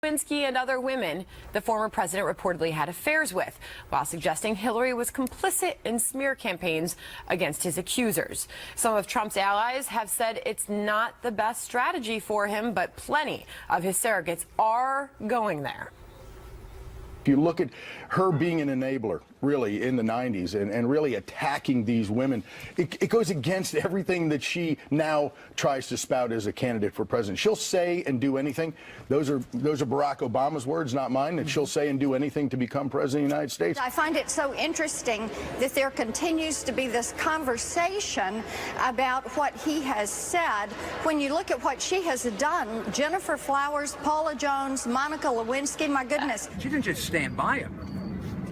Lewinsky and other women the former president reportedly had affairs with, while suggesting Hillary was complicit in smear campaigns against his accusers. Some of Trump's allies have said it's not the best strategy for him, but plenty of his surrogates are going there. If you look at her being an enabler, really, in the 90s and really attacking these women, it goes against everything that she now tries to spout as a candidate for president. She'll say and do anything. Those are Barack Obama's words, not mine, that she'll say and do anything to become president of the United States. I find it so interesting that there continues to be this conversation about what he has said. When you look at what she has done, Jennifer Flowers, Paula Jones, Monica Lewinsky, my goodness. She didn't just stand by him.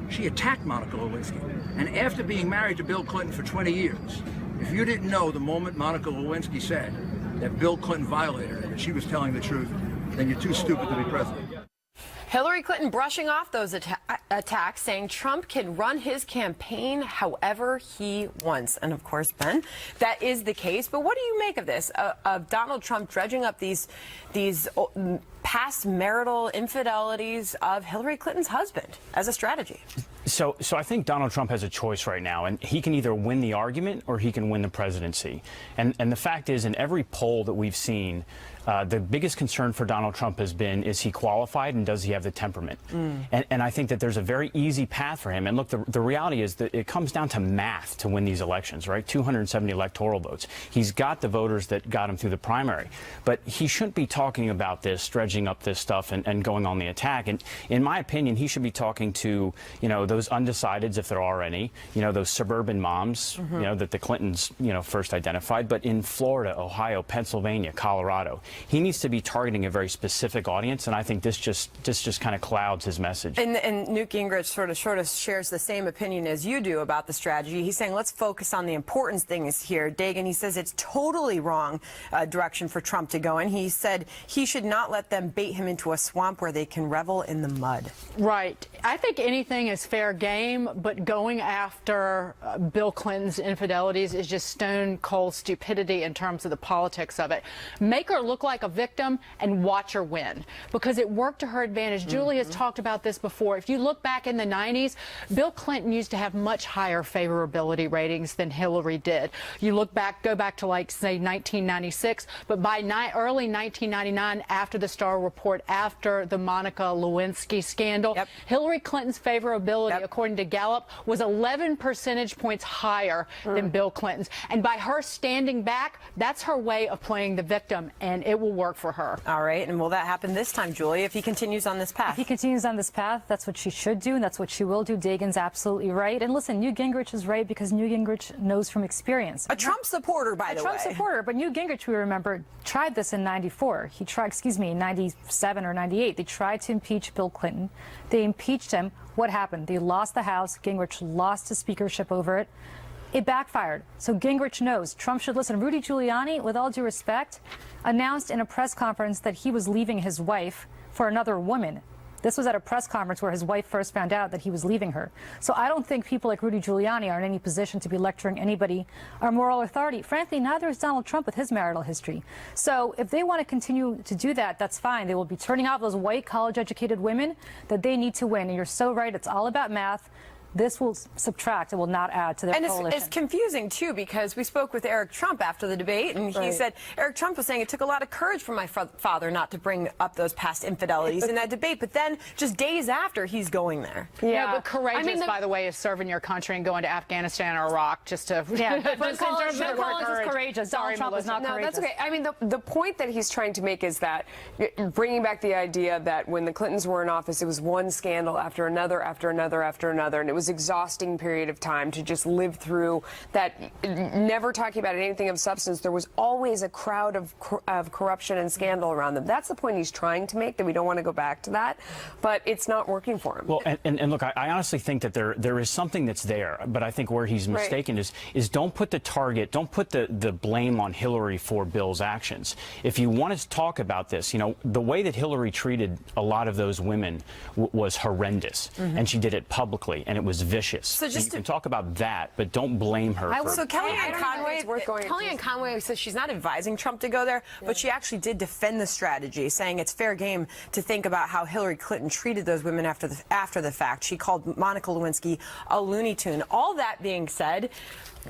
She attacked Monica Lewinsky. And after being married to Bill Clinton for 20 years, if you didn't know the moment Monica Lewinsky said that Bill Clinton violated her, that she was telling the truth, then you're too stupid to be president. Hillary Clinton brushing off those attacks, saying Trump can run his campaign however he wants. And of course, Ben, that is the case. But what do you make of this, of Donald Trump dredging up these past marital infidelities of Hillary Clinton's husband as a strategy? So I think Donald Trump has a choice right now, and he can either win the argument or he can win the presidency. And the fact is, in every poll that we've seen, the biggest concern for Donald Trump has been, is he qualified and does he have the temperament? And I think that there's a very easy path for him. And look, the reality is that it comes down to math to win these elections, right? 270 electoral votes. He's got the voters that got him through the primary. But he shouldn't be talking about this, dredging up this stuff and going on the attack. And in my opinion, he should be talking to, those undecideds, if there are any, those suburban moms, that the Clintons, first identified. But in Florida, Ohio, Pennsylvania, Colorado, he needs to be targeting a very specific audience, and I think this just kind of clouds his message. And Newt Gingrich sort of shares the same opinion as you do about the strategy. He's saying let's focus on the important things here. Dagan, he says it's totally wrong direction for Trump to go in. He said he should not let them bait him into a swamp where they can revel in the mud. Right. I think anything is fair game, but going after Bill Clinton's infidelities is just stone cold stupidity in terms of the politics of it. Make her look like a victim and watch her win, because it worked to her advantage. Julie has talked about this before. If you look back in the 90s, Bill Clinton used to have much higher favorability ratings than Hillary did. You go back to, like, say, 1996, but by early 1999, after the Starr report, after the Monica Lewinsky scandal, Hillary Clinton's favorability, according to Gallup, was 11 percentage points higher than Bill Clinton's. And by her standing back, that's her way of playing the victim, and it will work for her. All right, and will that happen this time, Julie, if he continues on this path? If he continues on this path, that's what she should do, and that's what she will do. Dagan's absolutely right. And listen, Newt Gingrich is right, because Newt Gingrich knows from experience. A Trump supporter, by the way. A Trump supporter, but Newt Gingrich, we remember, tried this in 94. He tried, in 97 or 98. They tried to impeach Bill Clinton. They impeached him. What happened? They lost the House. Gingrich lost his speakership over it. It backfired. So Gingrich knows. Trump should listen. Rudy Giuliani, with all due respect, announced in a press conference that he was leaving his wife for another woman. This was at a press conference where his wife first found out that he was leaving her. So I don't think people like Rudy Giuliani are in any position to be lecturing anybody or moral authority. Frankly, neither is Donald Trump with his marital history. So if they want to continue to do that, that's fine. They will be turning out those white college-educated women that they need to win. And you're so right. It's all about math. This will subtract. It will not add to their coalition. And it's confusing, too, because we spoke with Eric Trump after the debate, and he said, Eric Trump was saying it took a lot of courage for my father not to bring up those past infidelities in that debate. But then, just days after, he's going there. Yeah, but courageous, by the way, is serving your country and going to Afghanistan or Iraq just to... Yeah, but Collins is courageous. Sorry, Donald Trump is not courageous. No, that's okay. I mean, the point that he's trying to make is that bringing back the idea that when the Clintons were in office, it was one scandal after another, after another, after another, and it was exhausting period of time to just live through that, never talking about anything of substance. There was always a crowd of corruption and scandal around them. That's the point he's trying to make, that we don't want to go back to that, but it's not working for him. Well, and look, I honestly think that there is something that's there, but I think where he's mistaken is don't put the blame on Hillary for Bill's actions. If you want to talk about this, the way that Hillary treated a lot of those women was horrendous, and she did it publicly, and it was vicious. So you can talk about that, but don't blame her. So Kellyanne going. Conway says she's not advising Trump to go there, but she actually did defend the strategy, saying it's fair game to think about how Hillary Clinton treated those women after the fact. She called Monica Lewinsky a Looney Tune. All that being said,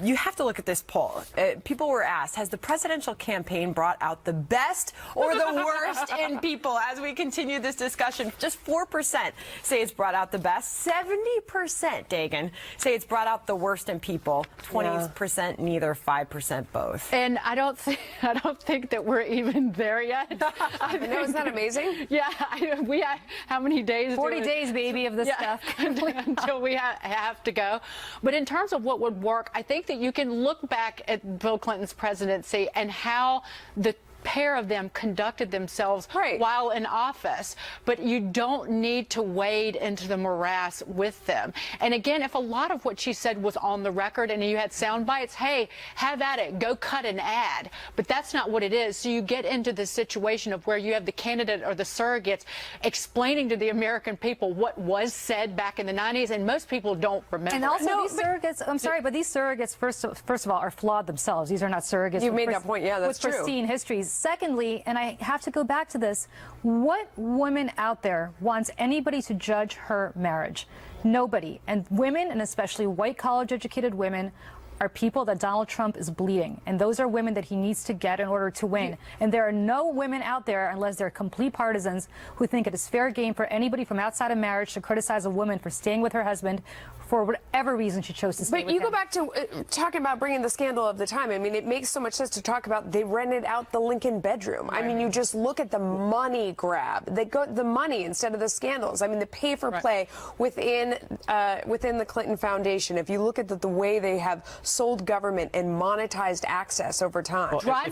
you have to look at this poll. People were asked, has the presidential campaign brought out the best or the worst in people? As we continue this discussion, just 4% say it's brought out the best. 70%, Dagan, say it's brought out the worst in people. 20% neither, 5% both. And I don't think that we're even there yet. I know, isn't that amazing? Yeah, we have how many days? 40 days, baby, of this stuff until we have to go. But in terms of what would work, I think that you can look back at Bill Clinton's presidency and how the pair of them conducted themselves while in office, but you don't need to wade into the morass with them. And again, if a lot of what she said was on the record and you had sound bites, hey, have at it, go cut an ad. But that's not what it is. So you get into the situation of where you have the candidate or the surrogates explaining to the American people what was said back in the 90s, and most people don't remember. And also these surrogates, I'm sorry, but these surrogates, first of all, are flawed themselves. These are not surrogates. You made that point, yeah, that's true. With pristine histories. Secondly, and I have to go back to this, what woman out there wants anybody to judge her marriage? Nobody. And women, and especially white college-educated women, are people that Donald Trump is bleeding. And those are women that he needs to get in order to win. And there are no women out there, unless they're complete partisans, who think it is fair game for anybody from outside of marriage to criticize a woman for staying with her husband for whatever reason she chose to stay with him. But you go back to talking about bringing the scandal of the time. I mean, it makes so much sense to talk about they rented out the Lincoln bedroom. I mean, you just look at the money grab. They go the money instead of the scandals. I mean, the pay for play within the Clinton Foundation. If you look at the way they have sold government and monetized access over time. Well,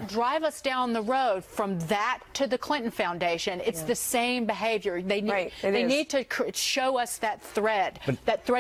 drive us down the road from that to the Clinton Foundation. It's the same behavior. They need to show us that thread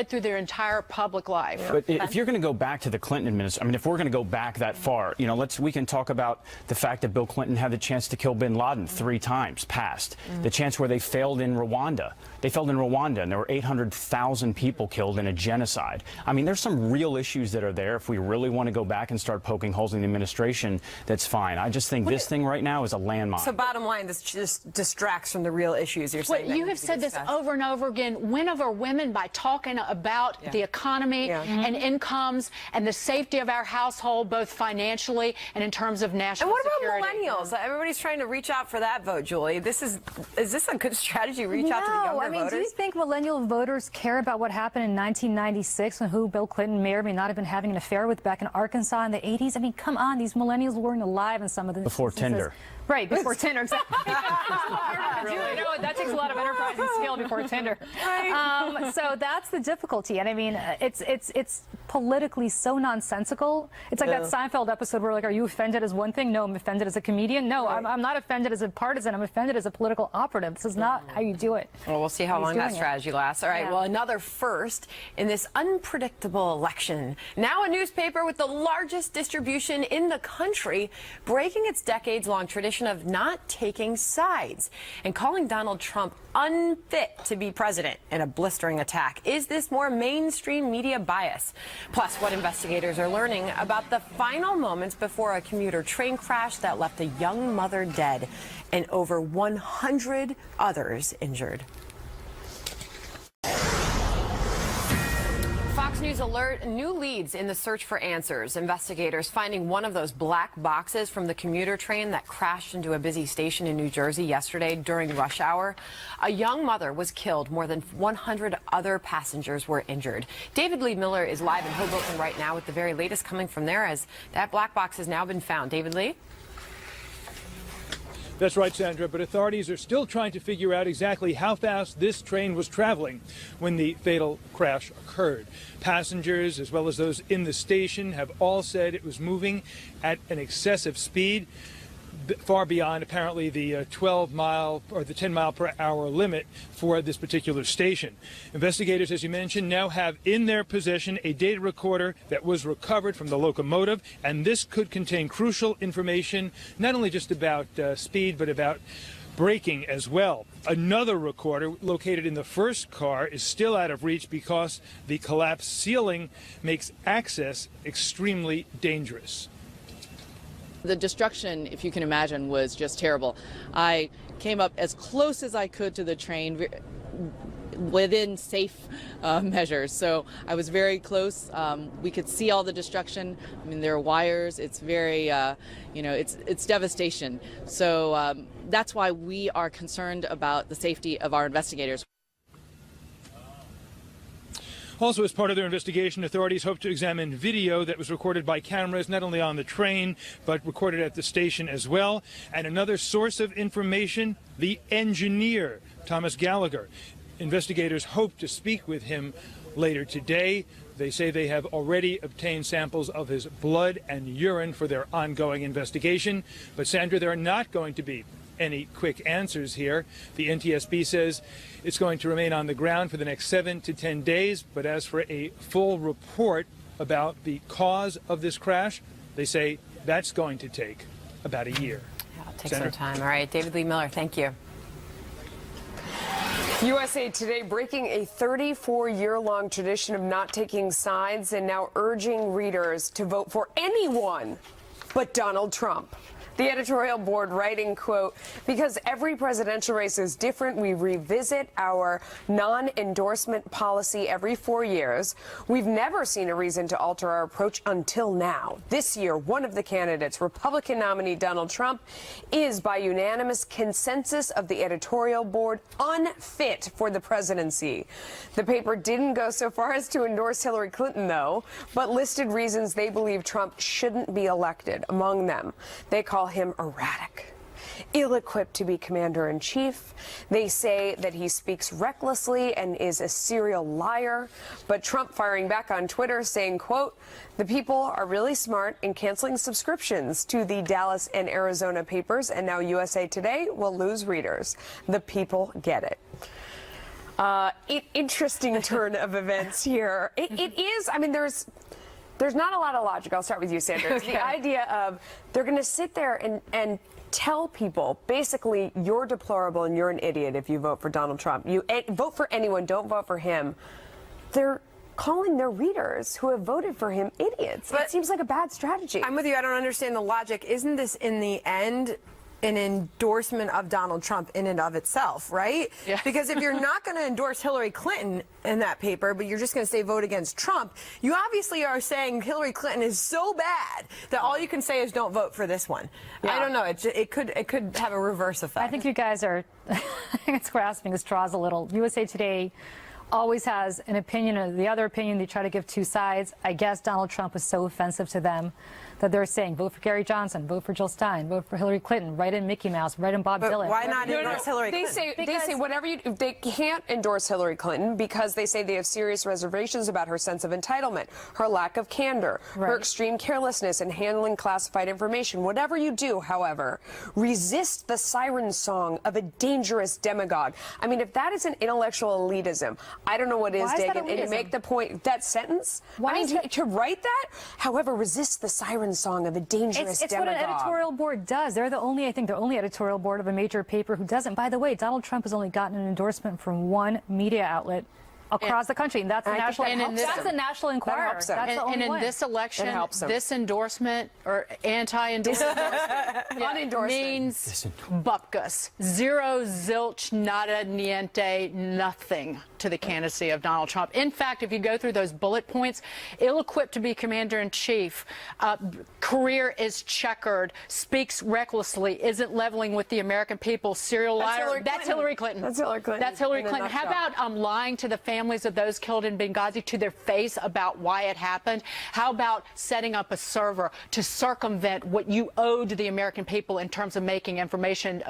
through their entire public life. But if you're going to go back to the Clinton administration, I mean, if we're going to go back that far, you know, we can talk about the fact that Bill Clinton had the chance to kill bin Laden 3 times past, the chance where they failed in Rwanda. They failed in Rwanda, and there were 800,000 people killed in a genocide. I mean, there's some real issues that are there. If we really want to go back and start poking holes in the administration, that's fine. I just think this thing right now is a landmine. So bottom line, this just distracts from the real issues you're saying. You have said this over and over again. Win over women by talking about the economy and incomes and the safety of our household, both financially and in terms of national security. And what about millennials? Everybody's trying to reach out for that vote, Julie. Is this a good strategy to reach out to the younger voters? Do you think millennial voters care about what happened in 1996 and who Bill Clinton may or may not have been having an affair with back in Arkansas in the 80s? I mean, come on, these millennials weren't alive in some of the before Tinder. Right, before Tinder, exactly. You know, that takes a lot of enterprise and skill before Tinder. So that's the difficulty. And I mean, it's politically so nonsensical. It's like that Seinfeld episode where, like, are you offended as one thing? No, I'm offended as a comedian. No, I'm not offended as a partisan. I'm offended as a political operative. This is not how you do it. Well, we'll see how long that strategy lasts. All right, well, another first in this unpredictable election. Now a newspaper with the largest distribution in the country breaking its decades-long tradition of not taking sides and calling Donald Trump unfit to be president in a blistering attack. Is this more mainstream media bias? Plus, what investigators are learning about the final moments before a commuter train crash that left a young mother dead and over 100 others injured. Fox News alert, new leads in the search for answers. Investigators finding one of those black boxes from the commuter train that crashed into a busy station in New Jersey yesterday during rush hour. A young mother was killed. More than 100 other passengers were injured. David Lee Miller is live in Hoboken right now with the very latest coming from there as that black box has now been found. David Lee? That's right, Sandra, but authorities are still trying to figure out exactly how fast this train was traveling when the fatal crash occurred. Passengers, as well as those in the station, have all said it was moving at an excessive speed, far beyond apparently the 12-mile or the 10-mile-per-hour limit for this particular station. Investigators, as you mentioned, now have in their possession a data recorder that was recovered from the locomotive, and this could contain crucial information, not only just about speed, but about breaking as well. Another recorder located in the first car is still out of reach because the collapsed ceiling makes access extremely dangerous. The destruction, if you can imagine, was just terrible. I came up as close as I could to the train within safe measures. So I was very close. We could see all the destruction. I mean, there are wires. It's very, it's devastation. So that's why we are concerned about the safety of our investigators. Also, as part of their investigation, authorities hope to examine video that was recorded by cameras not only on the train, but recorded at the station as well. And another source of information, the engineer, Thomas Gallagher. Investigators hope to speak with him later today. They say they have already obtained samples of his blood and urine for their ongoing investigation. But Sandra, there are not going to be any quick answers here. The NTSB says it's going to remain on the ground for the next 7 to 10 days. But as for a full report about the cause of this crash, they say that's going to take about a year. Yeah, it'll take some time. All right, David Lee Miller, thank you. USA Today breaking a 34-year-long tradition of not taking sides and now urging readers to vote for anyone but Donald Trump. The editorial board writing, quote, because every presidential race is different, we revisit our non-endorsement policy every 4 years. We've never seen a reason to alter our approach until now. This year, one of the candidates, Republican nominee Donald Trump, is by unanimous consensus of the editorial board unfit for the presidency. The paper didn't go so far as to endorse Hillary Clinton, though, but listed reasons they believe Trump shouldn't be elected. Among them, they call him erratic, ill-equipped to be commander-in-chief. They say that he speaks recklessly and is a serial liar. But Trump firing back on Twitter saying, quote, the people are really smart in canceling subscriptions to the Dallas and Arizona papers, and now USA Today will lose readers. The people get it. Interesting turn of events here. It is, I mean, there's not a lot of logic. I'll start with you, Sandra. It's the idea of they're going to sit there and tell people, basically, you're deplorable and you're an idiot if you vote for Donald Trump. You vote for anyone, don't vote for him. They're calling their readers who have voted for him idiots. But it seems like a bad strategy. I'm with you. I don't understand the logic. Isn't this, in the end, an endorsement of Donald Trump in and of itself, right? Yeah. Because if you're not going to endorse Hillary Clinton in that paper, but you're just going to say vote against Trump, you obviously are saying Hillary Clinton is so bad that all you can say is don't vote for this one. Yeah. I don't know. It could have a reverse effect. I think you guys are it's grasping at straws a little. USA Today always has an opinion or the other opinion. They try to give two sides. I guess Donald Trump was so offensive to them that they're saying vote for Gary Johnson, vote for Jill Stein, vote for Hillary Clinton, write in Mickey Mouse, write in Bob Dylan. Why not endorse Hillary Clinton? They say whatever you. They can't endorse Hillary Clinton because they say they have serious reservations about her sense of entitlement, her lack of candor, her extreme carelessness in handling classified information. Whatever you do, however, resist the siren song of a dangerous demagogue. I mean, if that is an intellectual elitism, I don't know what is, Dagan. And to make the point, that sentence, to write that, however, resist the siren song of a dangerous it's demagogue. what an editorial board does. They're the only, I think, the only editorial board of a major paper who doesn't. By the way, Donald Trump has only gotten an endorsement from one media outlet across the country, and that's the National Enquirer. That's the only in one. this election, this endorsement or anti-endorsement means bupkis. Zero, zilch, nada, niente, nothing to the candidacy of Donald Trump. In fact, if you go through those bullet points, ill-equipped to be commander-in-chief, career is checkered, speaks recklessly, isn't leveling with the American people, serial liar. That's Hillary Clinton. That's Hillary Clinton. That's Hillary Clinton. How about lying to the families of those killed in Benghazi to their face about why it happened? How about setting up a server to circumvent what you owed to the American people in terms of making information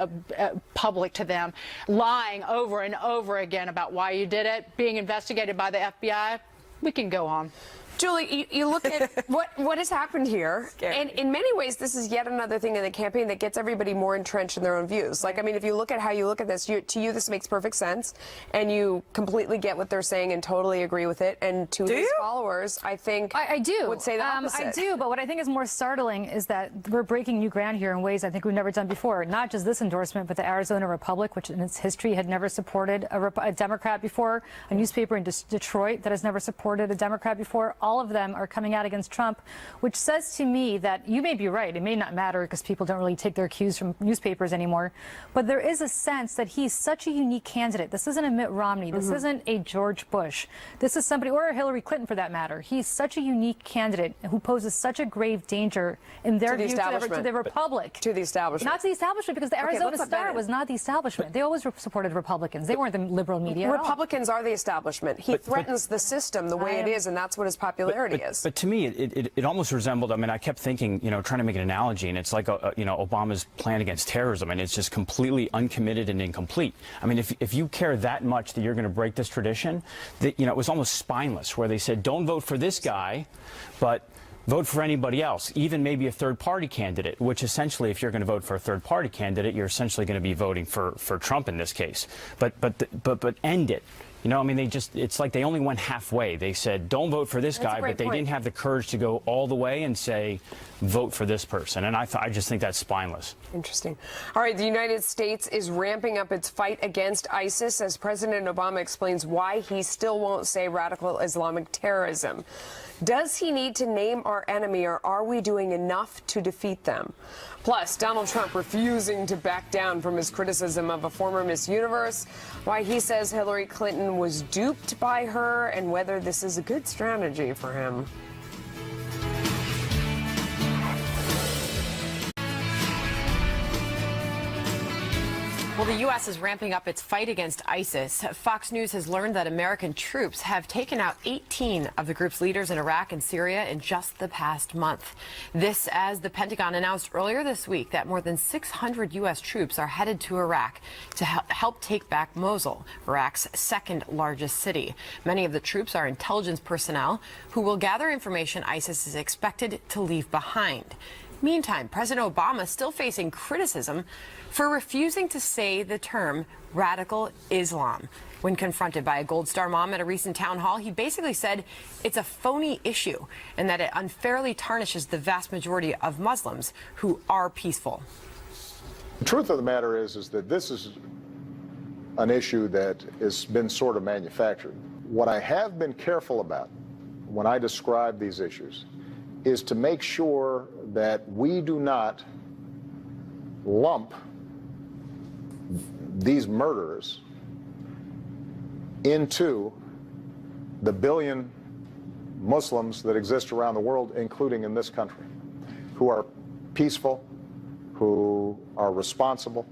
public to them, lying over and over again about why you did it, being investigated by the FBI? We can go on. Julie, you look at what has happened here, Scary. and in many ways, this is yet another thing in the campaign that gets everybody more entrenched in their own views. Like, I mean, if you look at how you look at this, to you, this makes perfect sense, and you completely get what they're saying and totally agree with it. And to his followers, I think I do. would say the opposite. I do, but what I think is more startling is that we're breaking new ground here in ways I think we've never done before. Not just this endorsement, but the Arizona Republic, which in its history had never supported a Democrat before, a newspaper in Detroit that has never supported a Democrat before. All of them are coming out against Trump, which says to me that you may be right. It may not matter because people don't really take their cues from newspapers anymore. But there is a sense that he's such a unique candidate. This isn't a Mitt Romney. This isn't a George Bush. This is somebody, or a Hillary Clinton for that matter. He's such a unique candidate who poses such a grave danger in their view to the Republic. To the establishment. Not to the establishment, because the Arizona Star was not the establishment. They always supported Republicans. They weren't the liberal media Republicans are the establishment. He threatens the system the way it is, and that's what his popularity is. But to me, it almost resembled, I mean, I kept thinking, trying to make an analogy, and it's like, Obama's plan against terrorism, and it's just completely uncommitted and incomplete. I mean, if you care that much that you're going to break this tradition, it was almost spineless, where they said, don't vote for this guy, but vote for anybody else, even maybe a third-party candidate, which essentially, if you're going to vote for a third-party candidate, you're essentially going to be voting for Trump in this case. But end it. I mean, it's like they only went halfway. They said, don't vote for this guy, but they didn't have the courage to go all the way and say, vote for this person. And I just think that's spineless. Interesting. All right, the United States is ramping up its fight against ISIS as President Obama explains why he still won't say radical Islamic terrorism. Does he need to name our enemy, or are we doing enough to defeat them? Plus, Donald Trump refusing to back down from his criticism of a former Miss Universe, why he says Hillary Clinton was duped by her, and whether this is a good strategy for him. Well, the U.S. is ramping up its fight against ISIS. Fox News has learned that American troops have taken out 18 of the group's leaders in Iraq and Syria in just the past month. This as the Pentagon announced earlier this week that more than 600 U.S. troops are headed to Iraq to help take back Mosul, Iraq's second largest city. Many of the troops are intelligence personnel who will gather information ISIS is expected to leave behind. Meantime, President Obama is still facing criticism for refusing to say the term radical Islam. When confronted by a Gold Star mom at a recent town hall, he basically said it's a phony issue and that it unfairly tarnishes the vast majority of Muslims who are peaceful. The truth of the matter is that this is an issue that has been sort of manufactured. What I have been careful about when I describe these issues is to make sure that we do not lump these murderers into the billion Muslims that exist around the world, including in this country, who are peaceful, who are responsible.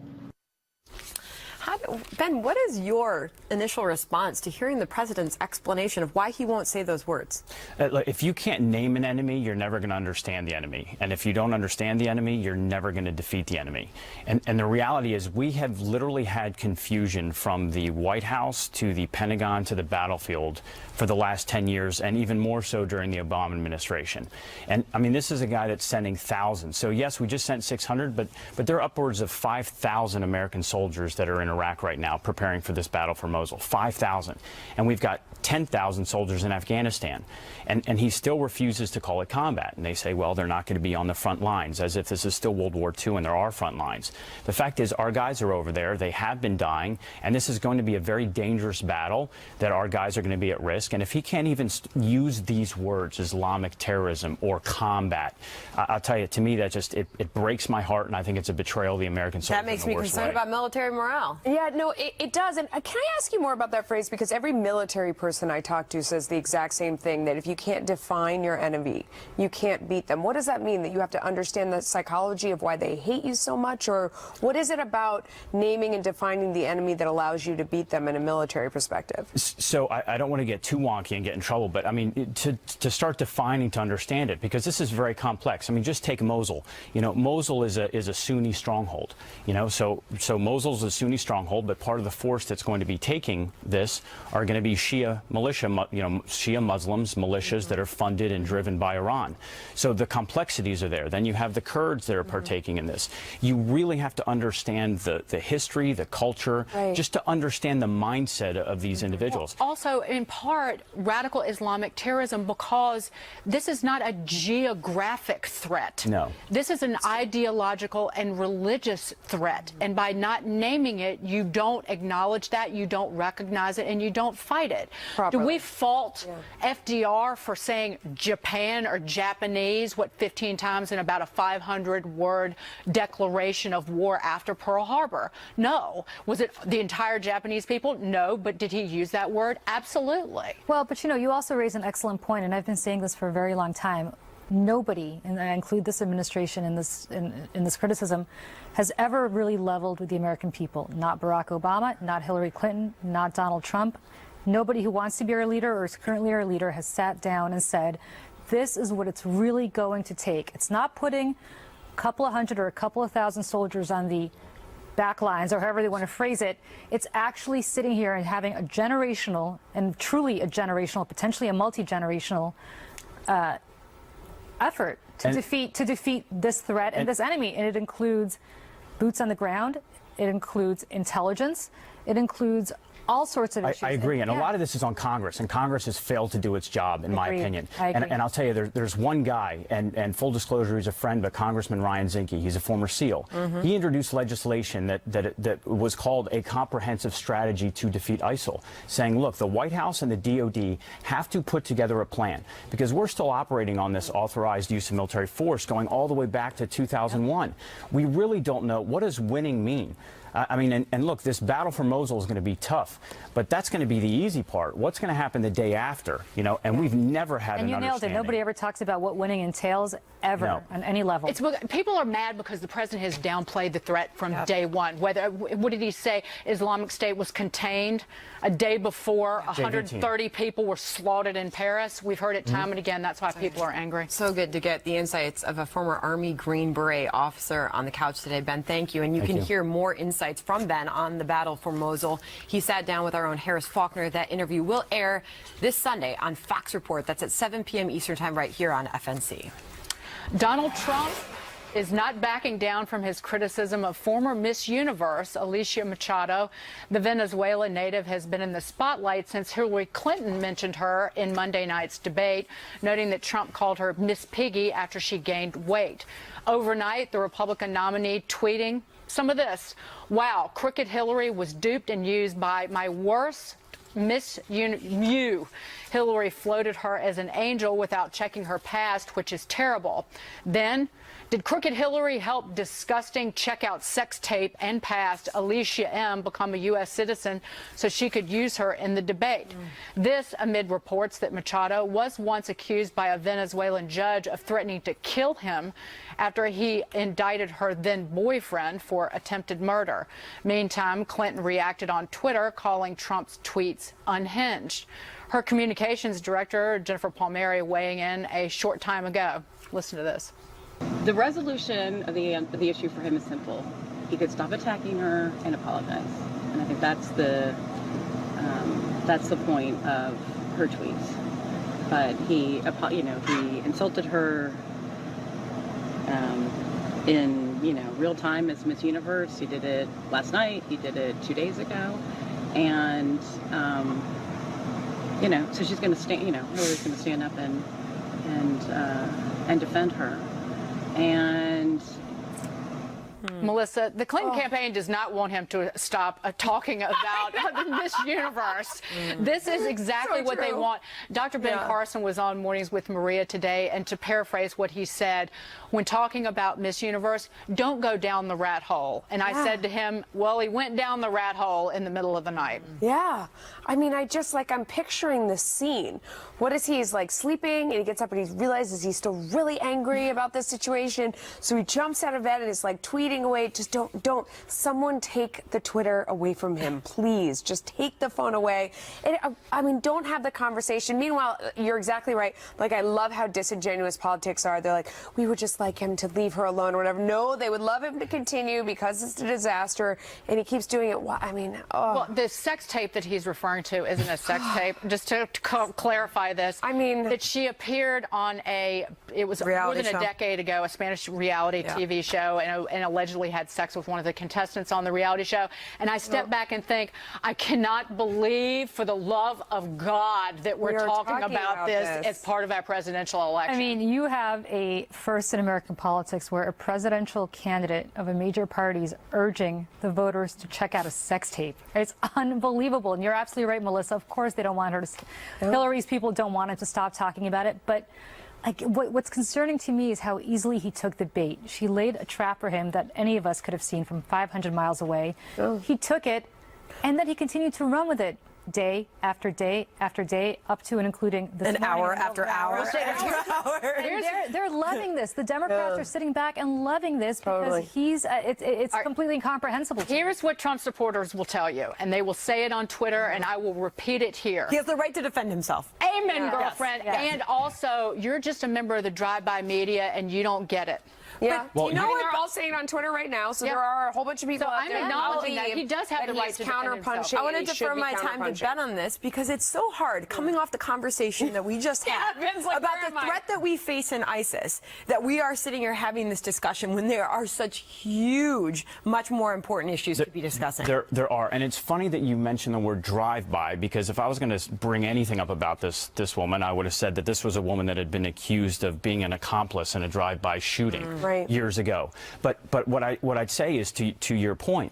Ben, what is your initial response to hearing the president's explanation of why he won't say those words? If you can't name an enemy, you're never going to understand the enemy. And if you don't understand the enemy, you're never going to defeat the enemy. And the reality is we have literally had confusion from the White House to the Pentagon to the battlefield for the last 10 years, and even more so during the Obama administration. And I mean, this is a guy that's sending thousands. So yes, we just sent 600, but there are upwards of 5,000 American soldiers that are in Iraq right now preparing for this battle for Mosul. 5,000. And we've got 10,000 soldiers in Afghanistan. And he still refuses to call it combat. And they say, well, they're not going to be on the front lines, as if this is still World War II and there are front lines. The fact is, our guys are over there. They have been dying. And this is going to be a very dangerous battle that our guys are going to be at risk. And if he can't even use these words, Islamic terrorism or combat, I'll tell you, to me, that just, it breaks my heart. And I think it's a betrayal of the American soldier. That makes me concerned about military morale. Yeah, no, it does. And can I ask you more about that phrase? Because every military person I talk to says the exact same thing, that if you can't define your enemy, you can't beat them. What does that mean? That you have to understand the psychology of why they hate you so much? Or what is it about naming and defining the enemy that allows you to beat them in a military perspective? So I don't want to get too wonky and get in trouble, but I mean, to start defining, to understand it, because this is very complex. I mean, just take Mosul. You know, Mosul is a Sunni stronghold. You know, so Mosul's a Sunni stronghold. stronghold, but part of the force that's going to be taking this are going to be Shia militia, Shia Muslims, militias that are funded and driven by Iran. So the complexities are there. Then you have the Kurds that are partaking in this. You really have to understand the history, the culture, just to understand the mindset of these individuals. Also, in part, radical Islamic terrorism, because this is not a geographic threat. No. This is an ideological and religious threat. And by not naming it, you don't acknowledge that, you don't recognize it, and you don't fight it. Properly. Do we fault FDR for saying Japan or Japanese, 15 times in about a 500-word declaration of war after Pearl Harbor? No. Was it the entire Japanese people? No. But did he use that word? Absolutely. Well, but you also raise an excellent point, and I've been saying this for a very long time. Nobody, and I include this administration in this criticism, has ever really leveled with the American people. Not Barack Obama, not Hillary Clinton, not Donald Trump. Nobody who wants to be our leader or is currently our leader has sat down and said, this is what it's really going to take. It's not putting a couple of hundred or a couple of thousand soldiers on the back lines, or however they want to phrase it. It's actually sitting here and having a generational, and truly a generational, potentially a multi-generational effort to defeat this threat and this enemy. And it includes boots on the ground, it includes intelligence, it includes all sorts of issues. I agree, and a lot of this is on Congress, and Congress has failed to do its job, in my opinion. And I'll tell you, there's one guy, and full disclosure, he's a friend, but Congressman Ryan Zinke, he's a former SEAL. He introduced legislation that was called a comprehensive strategy to defeat ISIL, saying, look, the White House and the DOD have to put together a plan, because we're still operating on this authorized use of military force going all the way back to 2001. We really don't know, what does winning mean? I mean, and look, this battle for Mosul is going to be tough, but that's going to be the easy part. What's going to happen the day after, and we've never had an understanding. And you nailed it. Nobody ever talks about what winning entails, ever, on any level. People are mad because the president has downplayed the threat from day one. What did he say? Islamic State was contained a day before. 130 people were slaughtered in Paris. We've heard it time and again. That's why people are angry. So good to get the insights of a former Army Green Beret officer on the couch today. Ben, thank you. And you can hear more insights from Ben on the battle for Mosul. He sat down with our own Harris Faulkner. That interview will air this Sunday on Fox Report. That's at 7 p.m. Eastern Time right here on FNC. Donald Trump is not backing down from his criticism of former Miss Universe, Alicia Machado. The Venezuela native has been in the spotlight since Hillary Clinton mentioned her in Monday night's debate, noting that Trump called her Miss Piggy after she gained weight. Overnight, the Republican nominee tweeting some of this. Wow, crooked Hillary was duped and used by my worst Miss You. Hillary floated her as an angel without checking her past, which is terrible. Then, did crooked Hillary help disgusting checkout sex tape and past Alicia M. become a U.S. citizen so she could use her in the debate? This amid reports that Machado was once accused by a Venezuelan judge of threatening to kill him after he indicted her then boyfriend for attempted murder. Meantime, Clinton reacted on Twitter, calling Trump's tweets unhinged. Her communications director, Jennifer Palmieri, weighing in a short time ago. Listen to this. The resolution of the issue for him is simple. He could stop attacking her and apologize. And I think that's the point of her tweets. But he insulted her in real time as Miss Universe. He did it last night. He did it 2 days ago, and so she's going to stand. Hillary's going to stand up and defend her. And Melissa, the Clinton campaign does not want him to stop talking about the Miss Universe. This is exactly what they want. Dr. Ben Carson was on Mornings with Maria today, and to paraphrase what he said, when talking about Miss Universe, don't go down the rat hole. And I said to him, well, he went down the rat hole in the middle of the night. Yeah. I mean, I'm picturing this scene. What is he's like sleeping, and he gets up and he realizes he's still really angry about this situation. So he jumps out of bed and is like tweeting away away. Just don't. Someone take the Twitter away from him, please. Just take the phone away. And I mean, don't have the conversation. Meanwhile, you're exactly right. Like, I love how disingenuous politics are. They're like, we would just like him to leave her alone or whatever. No, they would love him to continue because it's a disaster, and he keeps doing it. I mean, Well, the sex tape that he's referring to isn't a sex tape. Just to clarify this, I mean, that she appeared on it was more than a decade ago, a Spanish reality TV show, and allegedly had sex with one of the contestants on the reality show. And I step back and think, I cannot believe, for the love of God, that we're talking about this as part of our presidential election. I mean, you have a first in American politics where a presidential candidate of a major party is urging the voters to check out a sex tape. It's unbelievable. And you're absolutely right, Melissa. Of course they don't want her to. Hillary's people don't want him to stop talking about it. But like, what's concerning to me is how easily he took the bait. She laid a trap for him that any of us could have seen from 500 miles away. He took it, and then he continued to run with it. Day after day after day, up to and including this hour after hour. They're loving this. The Democrats are sitting back and loving this because he's. It's completely incomprehensible. Here's what Trump supporters will tell you, and they will say it on Twitter, and I will repeat it here. He has the right to defend himself. Amen, girlfriend. Yes. And also, you're just a member of the drive-by media, and you don't get it. Yeah, well, you know what? They're all saying on Twitter right now, so there are a whole bunch of people out there. I'm acknowledging that he does have the right to counterpunching. I want to defer my time to Ben on this because it's so hard coming off the conversation that we just had about the threat that we face in ISIS, that we are sitting here having this discussion when there are such huge, much more important issues to be discussing. There are, and it's funny that you mentioned the word drive-by, because if I was going to bring anything up about this woman, I would have said that this was a woman that had been accused of being an accomplice in a drive-by shooting. Years ago. But what I'd say is, to your point,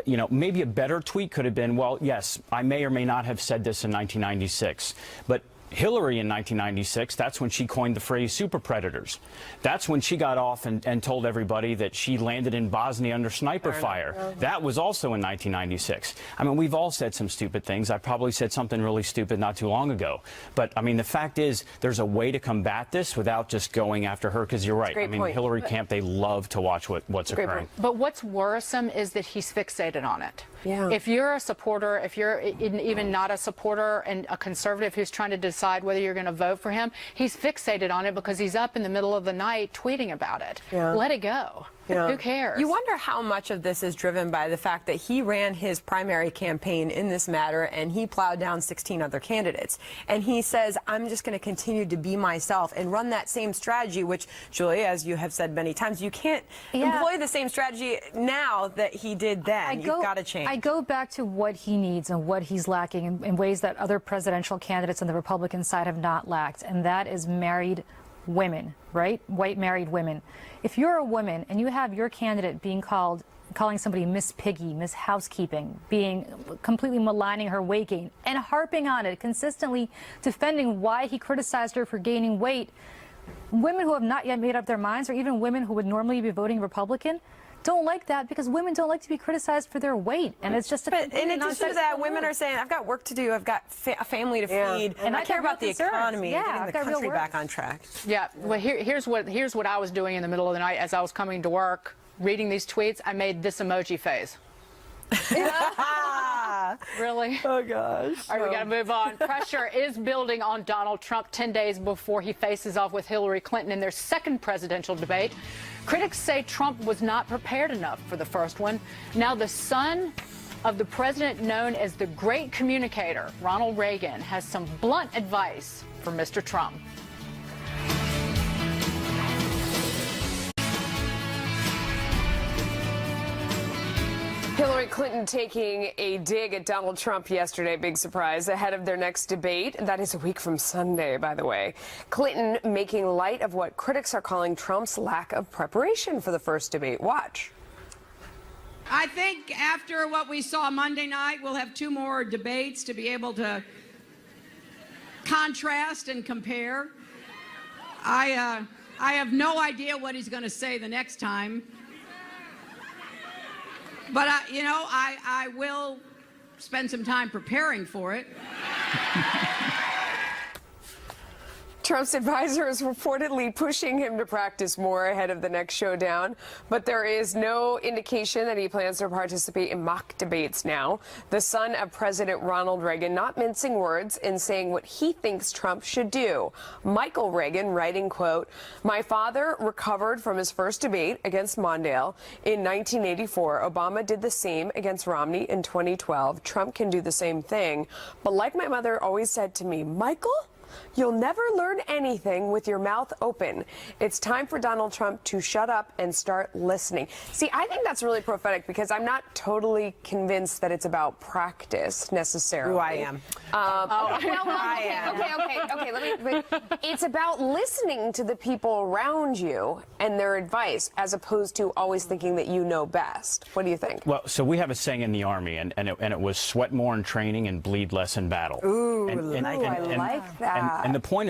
you know, maybe a better tweet could have been, well, yes, I may or may not have said this in 1996, but Hillary in 1996, that's when she coined the phrase super predators. That's when she got off and told everybody that she landed in Bosnia under sniper fire. That was also in 1996. I mean, we've all said some stupid things. I probably said something really stupid not too long ago. But, I mean, the fact is, there's a way to combat this without just going after her, because you're right. I mean, Hillary camp, they love to watch what's occurring. But what's worrisome is that he's fixated on it. Yeah. If you're a supporter, if you're even not a supporter and a conservative who's trying to decide whether you're going to vote for him, he's fixated on it because he's up in the middle of the night tweeting about it. Let it go. Who cares? You wonder how much of this is driven by the fact that he ran his primary campaign in this matter and he plowed down 16 other candidates. And he says, I'm just going to continue to be myself and run that same strategy, which, Julie, as you have said many times, you can't employ the same strategy now that he did then. You've got to change. I go back to what he needs and what he's lacking in ways that other presidential candidates on the Republican side have not lacked, and that is married women, right? White married women. If you're a woman and you have your candidate calling somebody Miss Piggy, Miss Housekeeping, being completely maligning her weight gain and harping on it, consistently defending why he criticized her for gaining weight, women who have not yet made up their minds, or even women who would normally be voting Republican, don't like that, because women don't like to be criticized for their weight, and it's just But in addition to that, women are saying, I've got work to do, I've got a family to feed, and I care about the economy and getting the country back on track. Yeah, well, here's what I was doing in the middle of the night as I was coming to work, reading these tweets. I made this emoji face. Really? Oh, gosh. All right, we got to move on. Pressure is building on Donald Trump 10 days before he faces off with Hillary Clinton in their second presidential debate. Critics say Trump was not prepared enough for the first one. Now, the son of the president known as the great communicator, Ronald Reagan, has some blunt advice for Mr. Trump. Hillary Clinton taking a dig at Donald Trump yesterday, big surprise, ahead of their next debate. That is a week from Sunday, by the way. Clinton making light of what critics are calling Trump's lack of preparation for the first debate. Watch. I think after what we saw Monday night, we'll have 2 more debates to be able to contrast and compare. I have no idea what he's going to say the next time. But, I will spend some time preparing for it. Trump's advisor is reportedly pushing him to practice more ahead of the next showdown, but there is no indication that he plans to participate in mock debates now. The son of President Ronald Reagan not mincing words and saying what he thinks Trump should do. Michael Reagan writing, quote, "My father recovered from his first debate against Mondale in 1984. Obama did the same against Romney in 2012. Trump can do the same thing. But like my mother always said to me, Michael, you'll never learn anything with your mouth open. It's time for Donald Trump to shut up and start listening." See, I think that's really prophetic because I'm not totally convinced that it's about practice necessarily. Ooh, I am. It's about listening to the people around you and their advice as opposed to always thinking that you know best. What do you think? Well, so we have a saying in the Army, and it was sweat more in training and bleed less in battle. Ooh, I like that. And the point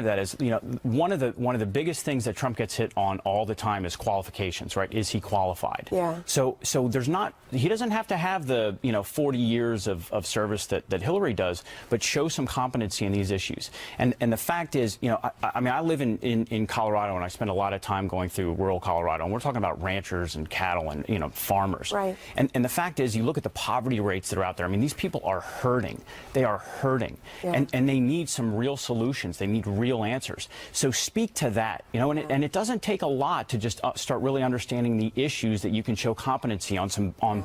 of that is, you know, one of the biggest things that Trump gets hit on all the time is qualifications, right? Is he qualified? Yeah. So he doesn't have to have the 40 years of service that Hillary does, but show some competency in these issues. And the fact is, you know, I mean, I live in Colorado, and I spend a lot of time going through rural Colorado, and we're talking about ranchers and cattle and, you know, farmers. Right. And the fact is, you look at the poverty rates that are out there. I mean, these people are hurting. They are hurting, Yeah. and they need some real solutions. They need real answers. So speak to that, you know, and it doesn't take a lot to just start really understanding the issues that you can show competency on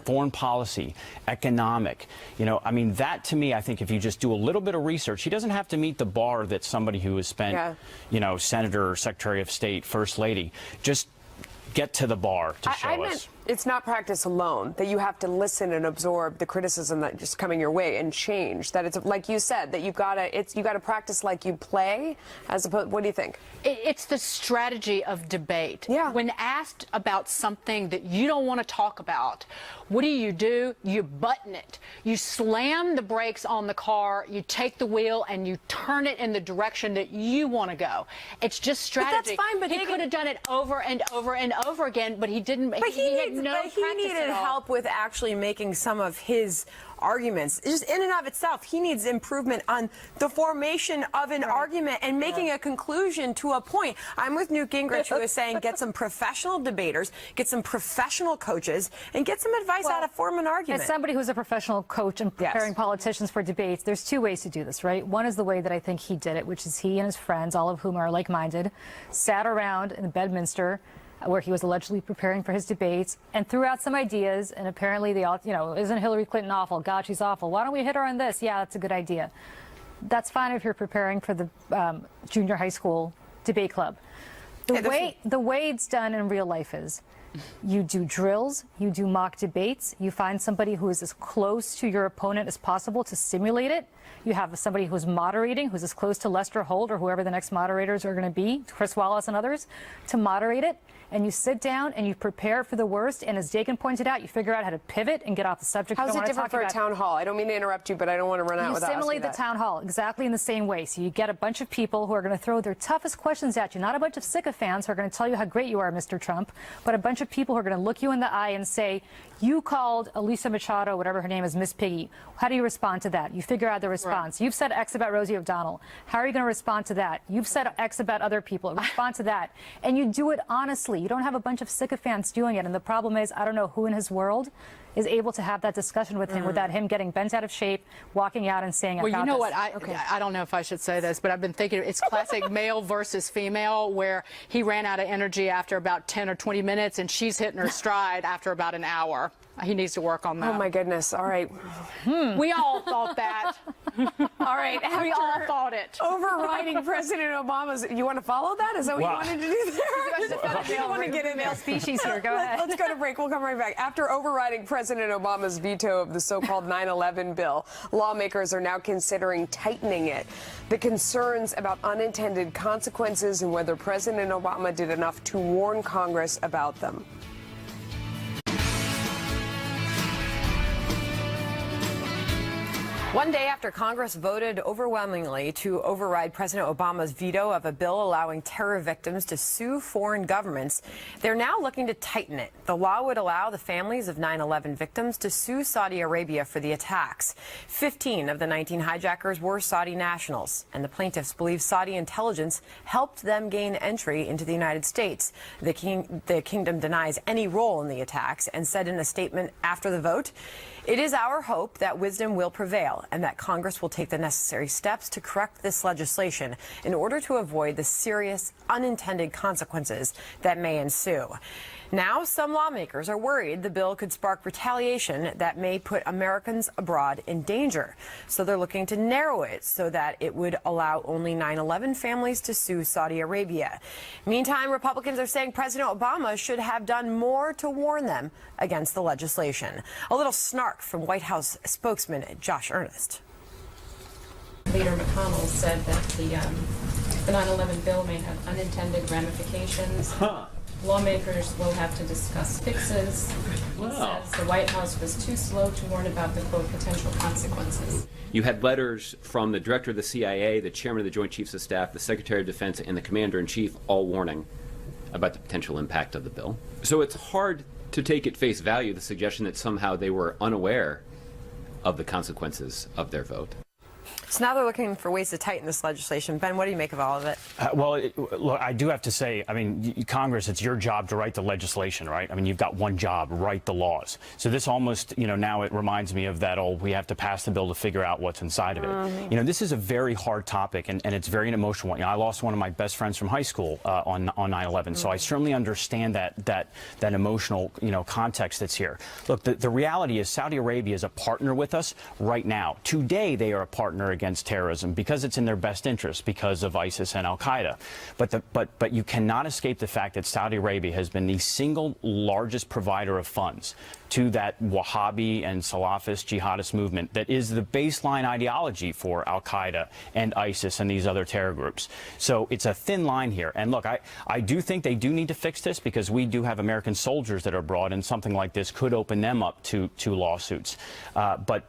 foreign policy, economic. You know, I mean, that to me, I think if you just do a little bit of research, he doesn't have to meet the bar that somebody who has spent, you know, Senator, Secretary of State, First Lady, just get to the bar to show us. It's not practice alone, that you have to listen and absorb the criticism that just coming your way and change. That it's like you said, that you gotta practice like you play, as opposed. What do you think? It's the strategy of debate. Yeah. When asked about something that you don't want to talk about, what do? You button it. You slam the brakes on the car, you take the wheel, and you turn it in the direction that you want to go. It's just strategy. But that's fine, but he could have done it over and over and over again, but he didn't. But he needed help help with actually making some of his arguments. Just in and of itself, he needs improvement on the formation of an argument and making a conclusion to a point. I'm with Newt Gingrich, who is saying get some professional debaters, get some professional coaches, and get some advice how to form an argument. As somebody who's a professional coach and preparing politicians for debates, there's two ways to do this, right? One is the way that I think he did it, which is he and his friends, all of whom are like-minded, sat around in Bedminster, where he was allegedly preparing for his debates, and threw out some ideas, and apparently they all, you know, isn't Hillary Clinton awful? God, she's awful. Why don't we hit her on this? Yeah, that's a good idea. That's fine if you're preparing for the junior high school debate club. The way it's done in real life is you do drills, you do mock debates, you find somebody who is as close to your opponent as possible to simulate it. You have somebody who's moderating, who's as close to Lester Holt or whoever the next moderators are going to be, Chris Wallace and others, to moderate it. And you sit down and you prepare for the worst. And as Dakin pointed out, you figure out how to pivot and get off the subject. How's it different for a town hall? I don't mean to interrupt you, but I don't want to run out without asking that. You simulate the town hall exactly in the same way. So you get a bunch of people who are going to throw their toughest questions at you, not a bunch of sycophants who are going to tell you how great you are, Mr. Trump, but a bunch of people who are going to look you in the eye and say, you called Elisa Machado, whatever her name is, Miss Piggy. How do you respond to that? You figure out the response. Right. You've said X about Rosie O'Donnell. How are you going to respond to that? You've said X about other people. Respond to that. And you do it honestly. You don't have a bunch of sycophants doing it. And the problem is, I don't know who in his world is able to have that discussion with him without him getting bent out of shape, walking out and saying, well, you know what? I don't know if I should say this, but I've been thinking it's classic male versus female, where he ran out of energy after about 10 or 20 minutes, and she's hitting her stride after about an hour. He needs to work on that. Oh, my goodness. All right. We all thought that. All right. We all thought it. Overriding President Obama's. You want to follow that? Is that what you wanted to do there? I want to get in male species here. Go ahead. Let's go to break. We'll come right back. After overriding President Obama's veto of the so-called 9/11 bill, lawmakers are now considering tightening it. The concerns about unintended consequences and whether President Obama did enough to warn Congress about them. One day after Congress voted overwhelmingly to override President Obama's veto of a bill allowing terror victims to sue foreign governments, they're now looking to tighten it. The law would allow the families of 9/11 victims to sue Saudi Arabia for the attacks. 15 of the 19 hijackers were Saudi nationals, and the plaintiffs believe Saudi intelligence helped them gain entry into the United States. The kingdom denies any role in the attacks and said in a statement after the vote, "It is our hope that wisdom will prevail and that Congress will take the necessary steps to correct this legislation in order to avoid the serious unintended consequences that may ensue." Now, some lawmakers are worried the bill could spark retaliation that may put Americans abroad in danger. So they're looking to narrow it so that it would allow only 9/11 families to sue Saudi Arabia. Meantime, Republicans are saying President Obama should have done more to warn them against the legislation. A little snark from White House spokesman Josh Earnest. Leader McConnell said that the 9/11 bill may have unintended ramifications. Lawmakers will have to discuss fixes. He says the White House was too slow to warn about the, quote, potential consequences. You had letters from the director of the CIA, the chairman of the Joint Chiefs of Staff, the Secretary of Defense, and the Commander-in-Chief all warning about the potential impact of the bill. So it's hard to take at face value the suggestion that somehow they were unaware of the consequences of their vote. So now they're looking for ways to tighten this legislation. Ben, what do you make of all of it? Look, I do have to say, I mean, Congress, it's your job to write the legislation, right? I mean, you've got one job, write the laws. So this almost, now it reminds me of that old, we have to pass the bill to figure out what's inside of it. This is a very hard topic, and it's very an emotional one. I lost one of my best friends from high school on 9/11, so I certainly understand that emotional, context that's here. Look, the reality is Saudi Arabia is a partner with us right now. Today, they are a partner against terrorism because it's in their best interest because of ISIS and Al-Qaeda. But you cannot escape the fact that Saudi Arabia has been the single largest provider of funds to that Wahhabi and Salafist jihadist movement that is the baseline ideology for Al-Qaeda and ISIS and these other terror groups. So it's a thin line here. And look, I do think they do need to fix this because we do have American soldiers that are abroad, and something like this could open them up to lawsuits. But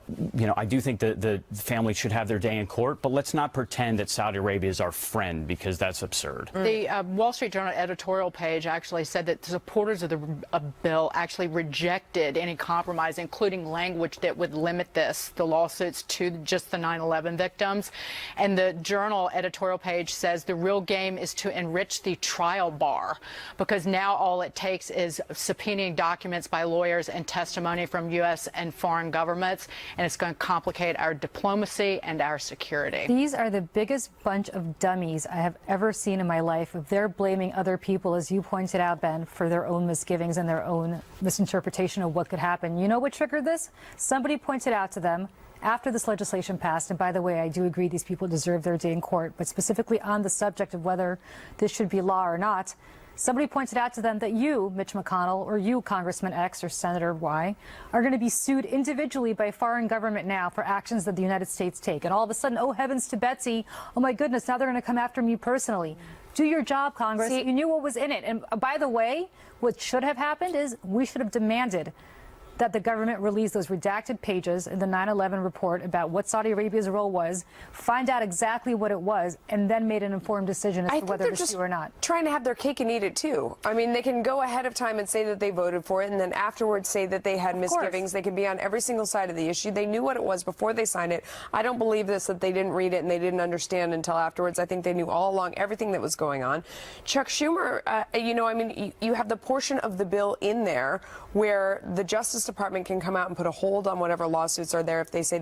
I do think the family should have their day in court, but let's not pretend that Saudi Arabia is our friend because that's absurd. The Wall Street Journal editorial page actually said that supporters of the bill actually rejected any compromise, including language that would limit the lawsuits to just the 9/11 victims. And the Journal editorial page says the real game is to enrich the trial bar, because now all it takes is subpoenaing documents by lawyers and testimony from U.S. and foreign governments, and it's going to complicate our diplomacy and our security. These are the biggest bunch of dummies I have ever seen in my life. They're blaming other people, as you pointed out, Ben, for their own misgivings and their own misinterpretation of what could happen. You know what triggered this? Somebody pointed out to them after this legislation passed, and by the way, I do agree these people deserve their day in court, but specifically on the subject of whether this should be law or not, somebody pointed out to them that you, Mitch McConnell, or you, Congressman X or Senator Y, are going to be sued individually by foreign government now for actions that the United States take. And all of a sudden, oh heavens to Betsy, oh my goodness, now they're going to come after me personally. Do your job, Congress. You knew what was in it. And by the way, what should have happened is we should have demanded that the government release those redacted pages in the 9/11 report about what Saudi Arabia's role was, find out exactly what it was, and then made an informed decision as to whether to sue or not. Trying to have their cake and eat it too. I mean, they can go ahead of time and say that they voted for it, and then afterwards say that they had misgivings. They can be on every single side of the issue. They knew what it was before they signed it. I don't believe this, that they didn't read it and they didn't understand until afterwards. I think they knew all along everything that was going on. Chuck Schumer, you have the portion of the bill in there where the Justice Department can come out and put a hold on whatever lawsuits are there if they say